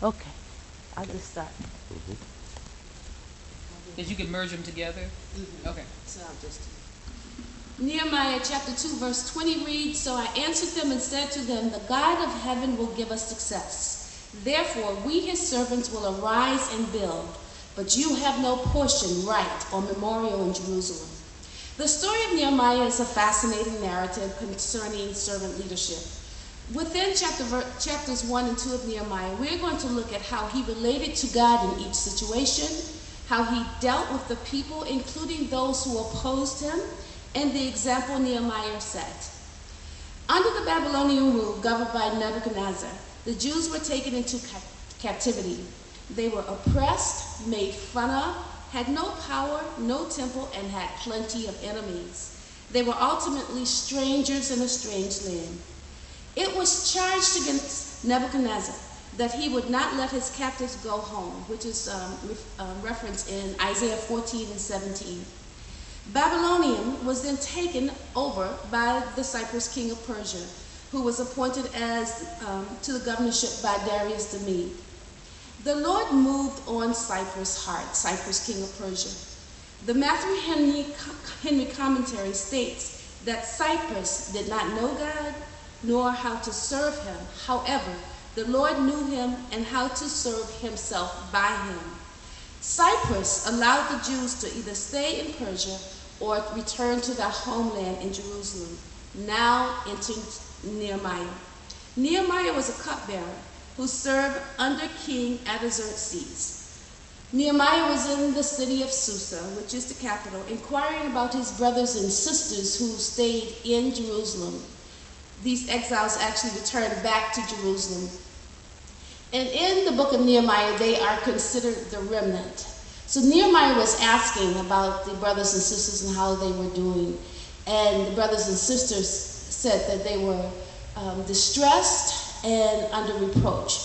Okay, I'll just start. Because you can merge them together? Okay. So Nehemiah chapter 2 verse 20 reads, "So I answered them and said to them, the God of heaven will give us success. Therefore we his servants will arise and build, but you have no portion, right, or memorial in Jerusalem." The story of Nehemiah is a fascinating narrative concerning servant leadership. Within chapters 1 and 2 of Nehemiah, we're going to look at how he related to God in each situation, how he dealt with the people, including those who opposed him, and the example Nehemiah set. Under the Babylonian rule governed by Nebuchadnezzar, the Jews were taken into captivity. They were oppressed, made fun of, had no power, no temple, and had plenty of enemies. They were ultimately strangers in a strange land. It was charged against Nebuchadnezzar that he would not let his captives go home, which is referenced in Isaiah 14 and 17. Babylonian was then taken over by the Cyprus king of Persia, who was appointed to the governorship by Darius the Mede. The Lord moved on Cyprus' heart, Cyprus king of Persia. The Matthew Henry commentary states that Cyprus did not know God nor how to serve him. However, the Lord knew him and how to serve himself by him. Cyprus allowed the Jews to either stay in Persia or return to their homeland in Jerusalem. Now entering Nehemiah. Nehemiah was a cupbearer who served under King Artaxerxes. Nehemiah was in the city of Susa, which is the capital, inquiring about his brothers and sisters who stayed in Jerusalem. These exiles actually returned back to Jerusalem. And in the book of Nehemiah, they are considered the remnant. So Nehemiah was asking about the brothers and sisters and how they were doing. And the brothers and sisters said that they were distressed and under reproach.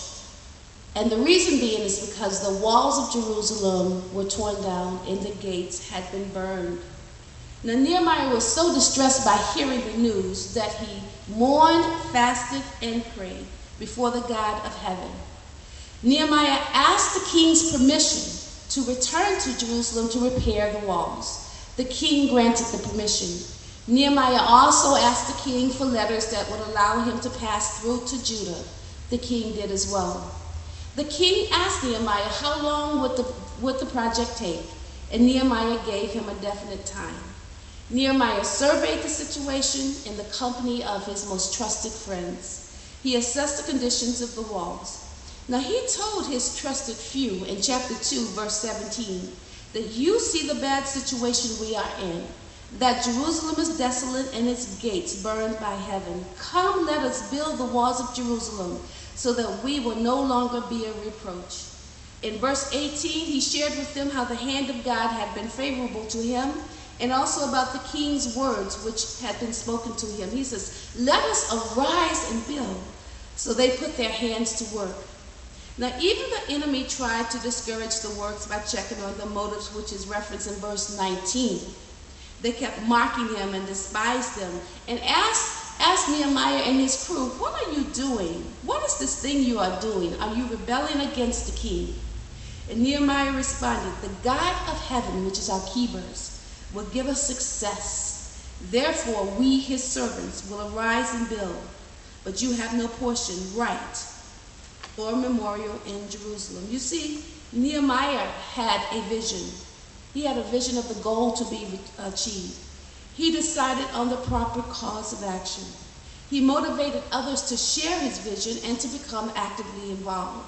And the reason being is because the walls of Jerusalem were torn down and the gates had been burned. Now Nehemiah was so distressed by hearing the news that he mourned, fasted, and prayed before the God of heaven. Nehemiah asked the king's permission to return to Jerusalem to repair the walls. The king granted the permission. Nehemiah also asked the king for letters that would allow him to pass through to Judah. The king did as well. The king asked Nehemiah how long would the project take, and Nehemiah gave him a definite time. Nehemiah surveyed the situation in the company of his most trusted friends. He assessed the conditions of the walls. Now he told his trusted few in chapter 2, verse 17, that you see the bad situation we are in, that Jerusalem is desolate and its gates burned by heaven. Come, let us build the walls of Jerusalem so that we will no longer be a reproach. In verse 18, he shared with them how the hand of God had been favorable to him, and also about the king's words which had been spoken to him. He says, let us arise and build. So they put their hands to work. Now even the enemy tried to discourage the works by checking on the motives, which is referenced in verse 19. They kept mocking him and despised him and asked Nehemiah and his crew, what are you doing? What is this thing you are doing? Are you rebelling against the king? And Nehemiah responded, the God of heaven, which is our key verse, will give us success. Therefore, we, his servants, will arise and build, but you have no portion, right, or memorial in Jerusalem. You see, Nehemiah had a vision. He had a vision of the goal to be achieved. He decided on the proper cause of action. He motivated others to share his vision and to become actively involved.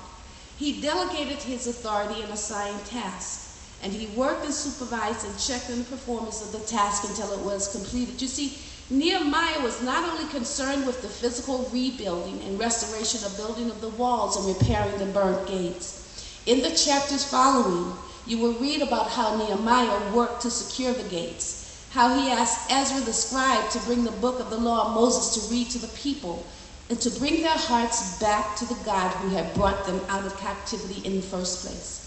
He delegated his authority and assigned tasks. And he worked and supervised and checked on the performance of the task until it was completed. You see, Nehemiah was not only concerned with the physical rebuilding and restoration of building of the walls and repairing the burnt gates. In the chapters following, you will read about how Nehemiah worked to secure the gates, how he asked Ezra the scribe to bring the book of the law of Moses to read to the people, and to bring their hearts back to the God who had brought them out of captivity in the first place.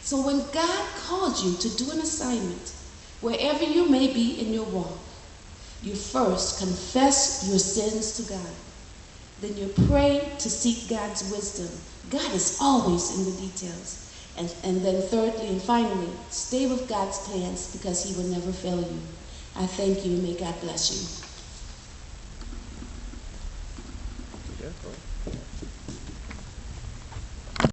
So when God called you to do an assignment, wherever you may be in your walk, you first confess your sins to God. then you pray to seek God's wisdom. God is always in the details. And then thirdly and finally, stay with God's plans because he will never fail you. I thank you and may God bless you. Yeah, go ahead.